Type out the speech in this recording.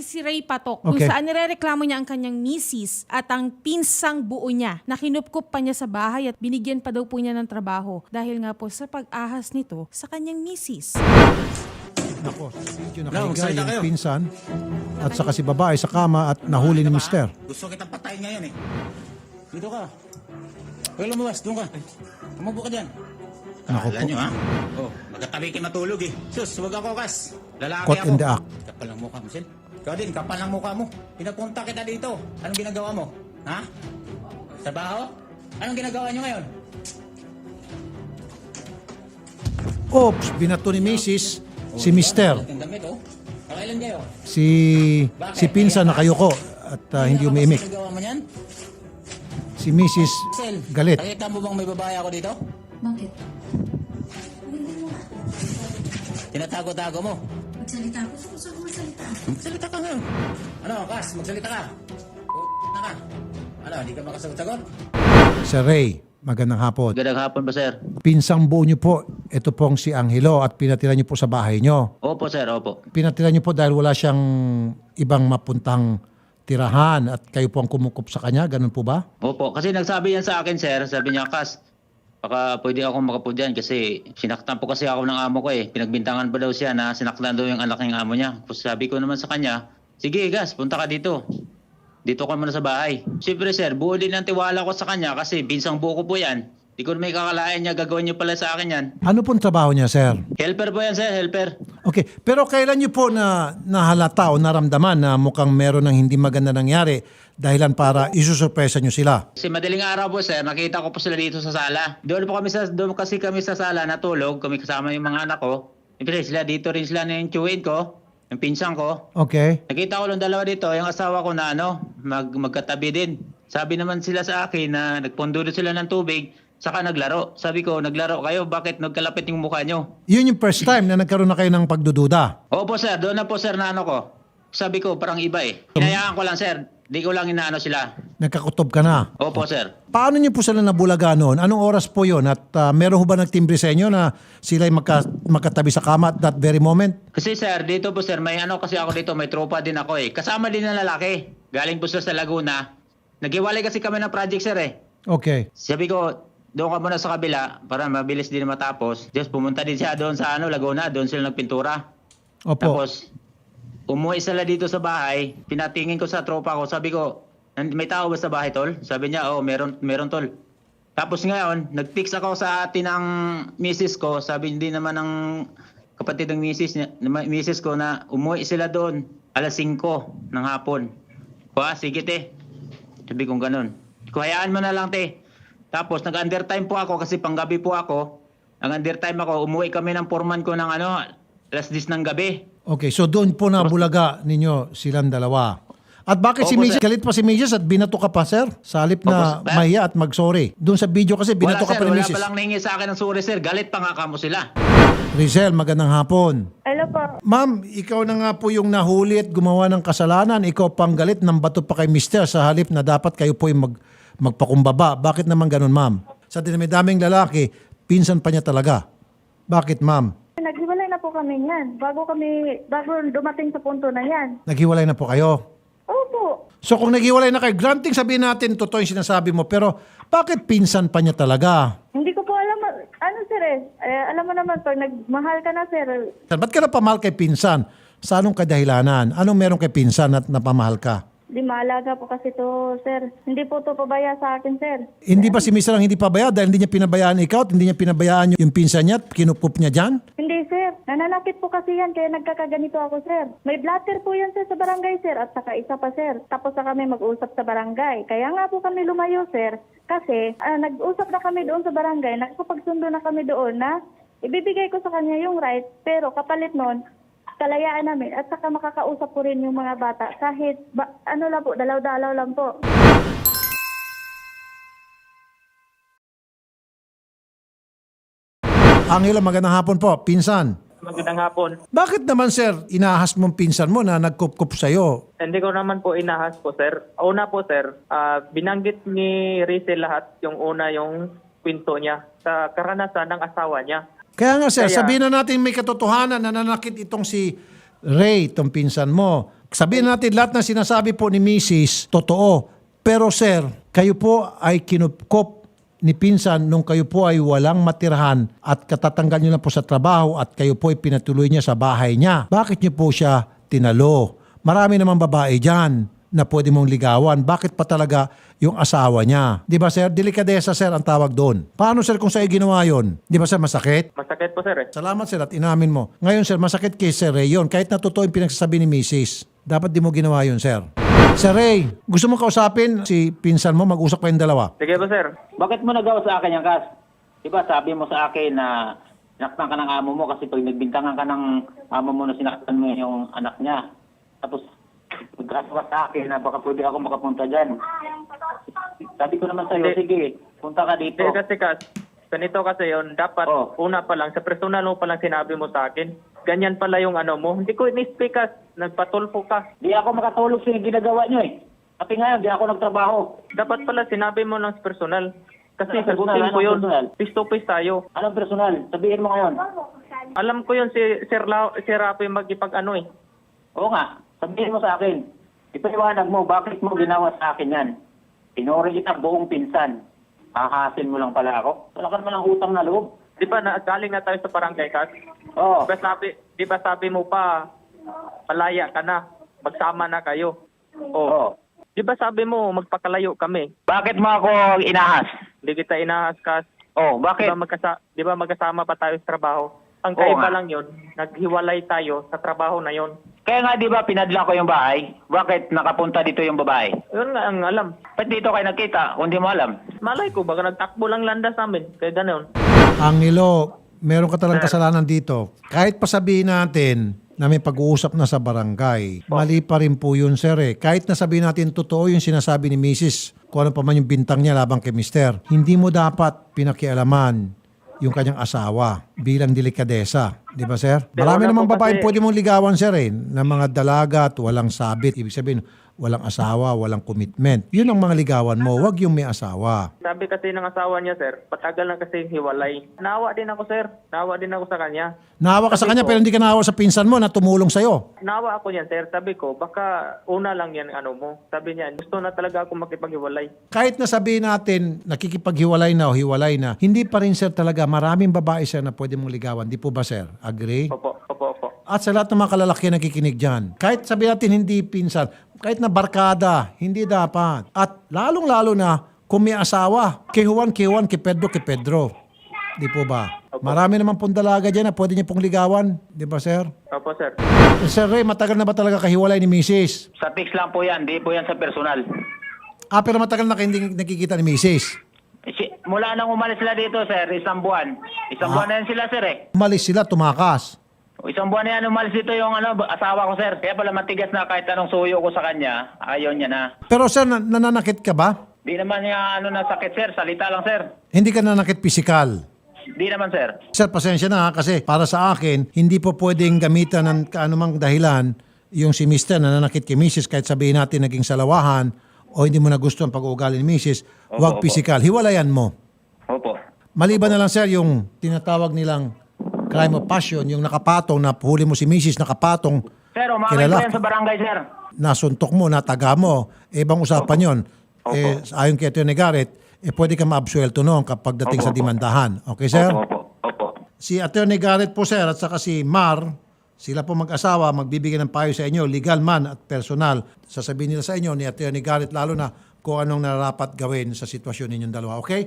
si Ray Patok, kung Okay. saan nirereklamo niya ang kanyang misis at ang pinsang buo niya na kinupkup pa niya sa bahay at binigyan pa daw po niya ng trabaho dahil nga po sa pag-ahas nito sa kanyang misis. Nako, medyo No, nakahiga magsalita yung kayo. pinsan at saka si babae sa kama at nahuli ni mister. Gusto kitang patayin ngayon eh. Dito ka. Huwag lumabas, doon ka. Umupo ka dyan. Naku Kala po. nyo ha? Oh, magkatabi kayo matulog eh. Sus, huwag ako kas. Lalaki Caught ako. in the act. Kapal ng mukha mo, Sil. Ikaw din, kapal ng mukha mo. Pinapunta kita dito. Anong ginagawa mo? Ha? Trabaho? Anong ginagawa nyo ngayon? Oops, binato ni misis si mister. Ang damit oh. Pakailan kayo? Si pinsan nakayuko at hindi umiimik. Ano ginagawa mo yan? Si misis Sil, galit. nakita mo bang may babae ako dito? Bakit? Tinatago-tago mo. Magsalita ako. Gusto ko magsalita. Magsalita ka ngayon. Ano, Kas? Magsalita ka. Na ka. Ano, hindi ka makasagot-sagot? Sir Ray, magandang hapon. Magandang hapon ba, sir? Pinsang buo niyo po, ito pong si Angelo at pinatira niyo po sa bahay niyo. Opo, sir, opo. Pinatira niyo po dahil wala siyang ibang mapuntang tirahan at kayo po ang kumukup sa kanya, ganun po ba? Opo, kasi nagsabi yan sa akin, sir. Sabi niya, Kas, baka pwede akong makapo dyan kasi sinaktan po kasi ako ng amo ko eh. Pinagbintangan pa daw siya na sinaktan daw yung anak ng amo niya. Tapos sabi ko naman sa kanya, sige, Gas, punta ka dito. Dito ka muna sa bahay. Siyempre, sir, buo din ang tiwala ko sa kanya kasi binsang buo ko po yan. Di ko may kakalain niya, gagawin niyo pala sa akin yan. Ano pong trabaho niya, sir? Helper po yan, sir, helper. Okay, pero kailan niyo po na nahalata o naramdaman na mukhang meron ng hindi maganda nangyari dahilan para isusurpresa niyo sila? Kasi madaling araw po, sir, nakita ko po sila dito sa sala. Doon kasi kami sa sala natulog, kami kasama yung mga anak ko. Siyempre, sila dito rin sila na yung tiyuin ko, yung pinsang ko. Okay. Nakita ko lang dalawa dito, yung asawa ko na magkatabi din. Sabi naman sila sa akin na nagpundulot sila ng tubig, saka naglaro. Sabi ko, naglaro kayo, bakit nagkalapit yung mukha nyo? Yun yung first time na nagkaroon na kayo ng pagdududa. Opo sir, doon na po sir na ano ko. Sabi ko, parang iba eh. Hinayaan ko lang sir, di ko lang inaano sila. Nagkakutob ka na. Opo sir. Paano niyo po sila nabulaga noon? Anong oras po yun? At meron ho ba nagtimbre sa inyo na sila'y magkatabi sa kama at that very moment? Kasi sir, dito po sir, may ano kasi ako dito, may tropa din ako eh. Kasama din ng lalaki. Galing po sila sa Laguna. Naghiwalay kasi kami ng project sir eh. Okay. Sabi ko, doon ka muna sa kabila para mabilis din matapos. Just pumunta din siya doon sa Laguna, doon sila nagpintura. Opo. Tapos, umuwi sila dito sa bahay, pinatingin ko sa tropa ko, sabi ko, may tao ba sa bahay, tol? Sabi niya, oh, meron tol. Tapos ngayon, nag-text ako sa atin ng misis ko, sabi hindi naman ng kapatid ng misis ko na umuwi sila doon, alas 5 ng hapon. Sige te. Sabi kong ganun. Hayaan mo na lang te. Tapos nag-undertime po ako kasi panggabi po ako. Nag-undertime ako, umuwi kami ng foreman ko ng alas 10 ng gabi. Okay, so doon po nabulaga ninyo silang dalawa. At bakit si Opo, Mrs. sir. galit pa si Mrs. at binato ka pa, sir? Sa halip na Opo, sir. mahiya at mag-sorry. Doon sa video kasi binato ka pa ni Wala Mrs. pa lang nahingi sa akin ng sorry sir, galit pa nga kamo sila. Rizel, magandang hapon. Hello po. Ma'am, ikaw na nga po yung nahuli at gumawa ng kasalanan. Ikaw pang galit ng bato pa kay Mr. sa halip na dapat kayo po yung magpakumbaba. Bakit naman ganun, ma'am? Sa dinami-daming lalaki, pinsan pa niya talaga. Bakit, ma'am? Naghiwalay na po kami yan. Bago dumating sa punto na yan. Naghiwalay na po kayo? Opo. So kung naghiwalay na kayo, granting sabihin natin, totoo yung sinasabi mo, pero bakit pinsan pa niya talaga? Hindi ko po alam, sir alam mo naman, pag nagmahal ka na, sir, Ba't ka napamahal kay pinsan? Sa anong kadahilanan? Anong meron kay pinsan at napamahal ka? di maalaga po kasi to, sir. Hindi po to pabaya sa akin, sir. Hindi ba si Mr. ang hindi pabaya dahil hindi niya pinabayaan ikaw at hindi niya pinabayaan yung pinsan niya at kinukup niya dyan? Hindi, sir. Nananakit po kasi yan, kaya nagkakaganito ako, sir. May blatter po yan, sir, sa barangay, sir. At saka isa pa, sir. Tapos na kami mag-usap sa barangay. Kaya nga po kami lumayo, sir. Kasi nag-usap na kami doon sa barangay. Nagpapagsundo na kami doon na ibibigay ko sa kanya yung right. Pero kapalit nun, kalayaan namin at saka makakausap ko rin yung mga bata kahit lang po, dalaw-dalaw lang po. Angelo, magandang hapon po. Pinsan. Magandang hapon. Bakit naman, sir, inahas mong pinsan mo na nagkup-kup sa'yo? Hindi ko naman po inahas po, sir. Una po, sir, binanggit ni Rizel lahat yung una yung kwento niya sa karanasan ng asawa niya. Kaya nga, sir, Kaya- sabihin na natin may katotohanan na nanakit itong si Ray, itong pinsan mo. Sabihin natin lahat ng sinasabi po ni Mrs. totoo. Pero sir, kayo po ay kinupkop ni pinsan nung kayo po ay walang matirahan at katatanggal nyo lang po sa trabaho at kayo po ay pinatuloy niya sa bahay niya. Bakit niyo po siya tinalo? Marami namang babae dyan na pwede mong ligawan. Bakit pa talaga yung asawa niya? Di ba sir? Delikadesa sir ang tawag doon. Paano sir kung sa'yo ginawa yun? Di ba sir masakit? Masakit po, sir eh. Salamat sir at inamin mo. Ngayon sir, masakit kay Sir Ray yun. Kahit na totoo yung pinagsasabi ni Mrs. Dapat di mo ginawa yun sir. Sir Ray, gusto mo kausapin si pinsan mo? Mag-usap kayong dalawa. Sige po, sir. Bakit mo nagawa sa akin yan, Kas? Diba sabi mo sa akin na sinaktan ka ng amo mo kasi pag nagbintangan ka ng amo mo na sinaktan mo yung anak niya. Tapos pagkaswa sa akin na baka pwede ako makapunta dyan. Sabi ko naman sa'yo, Hindi. sige, punta ka dito. Kasi Kas, ganito kasi yun, dapat Oh. una pa lang, sa personal mo pa lang sinabi mo sa akin, ganyan pala yung ano mo. Hindi ko in-speak, Kas, nagpatulfo ka. Di ako makatulog sa ginagawa niyo eh. Kasi ngayon, di ako nagtrabaho. Dapat pala sinabi mo lang sa personal. Kasi Ano personal? sagutin ko Anong yun. personal? Face to face tayo. Anong personal? Sabihin mo ngayon. Alam ko yun si si Rafi magipag-ano eh. Oo nga, sabihin mo sa akin. Ipaliwanag mo, bakit mo ginawa sa akin yan? Pinuri kita buong pinsan. Hahasin mo lang pala ako. Wala ka naman ang utang na loob. Di ba galing na tayo sa barangay, Kas? Oo. Di ba sabi mo pa, palaya ka na, magsama na kayo. Oo. Di ba sabi mo, magpakalayo kami? Bakit mo ako inahas? Hindi kita inahas, Kas. Oh, bakit? Di ba magkasama pa tayo sa trabaho? Ang Oo kaiba nga. lang yun, naghiwalay tayo sa trabaho na yun. Kaya nga di ba pinadla ko yung bahay? Bakit nakapunta dito yung babae? Yun nga ang alam. Ba't dito kayo nakita kung di mo alam? Malay ko, baka nagtakbo lang landas namin. Kaya gano'n. Angelo, meron ka talang kasalanan dito. Kahit pa sabihin natin na may pag-uusap na sa barangay, mali pa rin po yun, sir. Kahit na sabihin natin totoo yung sinasabi ni Mrs. kung ano pa man yung bintang niya labang kay Mister, hindi mo dapat pinakialaman yung kanyang asawa bilang delikadesa. Di ba, sir? Pero Marami wala namang po babae kasi- pwede mong ligawan, sir, na mga dalaga at walang sabit. Ibig sabihin, walang asawa, walang commitment. Yun ang mga ligawan mo. Huwag yung may asawa. Sabi kasi ng asawa niya, sir, patagal na kasi hiwalay. Naawa din ako, sir. Naawa din ako sa kanya. Naawa ka sa kanya pero hindi ka naawa sa pinsan mo na tumulong sa'yo. Naawa ako niyan, sir. Sabi ko, baka una lang yan ano mo. Sabi niya, gusto na talaga ako makipaghiwalay. Kahit na sabihin natin nakikipaghiwalay na o hiwalay na, hindi pa rin, sir, talaga maraming babae, sir, na pwede mong ligawan. Di po ba, sir? Agree? Opo. At sa lahat ng mga kalalaki na nakikinig dyan, kahit sabihin natin hindi pinsan, kahit na barkada, hindi dapat. At lalong-lalo na kung may asawa, kay Juan, kay Pedro. Di po ba? Marami naman pong dalaga dyan na pwede niya pong ligawan. Di ba, sir? Opo, sir. Sir Ray, matagal na ba talaga kahiwalay ni Mrs.? Sa text lang po yan, di po yan sa personal. Pero matagal na kayo hindi nakikita ni Mrs. Mula nang umalis sila dito, sir, isang buwan. Isang buwan na yan sila, sir eh. Umalis sila, tumakas. Isang buwan na yan umalis dito yung asawa ko, sir. Kaya pala matigas na kahit anong suyo ko sa kanya, ayaw niya na. Pero sir, nananakit ka ba? Di naman niya nasakit, sir. Salita lang, sir. Hindi ka nanakit pisikal. Di naman, sir. Sir, pasensya na kasi para sa akin, hindi po pwedeng gamitan ng kaanumang dahilan yung si Mr. na nanakit kay Mrs. kahit sabihin natin naging salawahan o hindi mo na gusto ang pag-uugali ni Mrs. Huwag Opo. pisikal. Hiwalayan mo. Opo. Maliban na lang, sir, yung tinatawag nilang crime of passion, yung nakapatong na huli mo si Mrs. nakapatong Sir, umamay kilala. po yan sa barangay, sir. Nasuntok mo, nataga mo, ibang usapan yon. Ayon kay Atty. Garrett, pwede ka ma-absuelto noon kapag dating sa dimandahan. Okay, sir? Opo. Si Atty. Garrett po, sir, at saka si Mar, sila po mag-asawa, magbibigay ng payo sa inyo, legal man at personal. Sasabihin nila sa inyo ni Atty. Garrett, lalo na kung anong narapat gawin sa sitwasyon ninyong dalawa. Okay?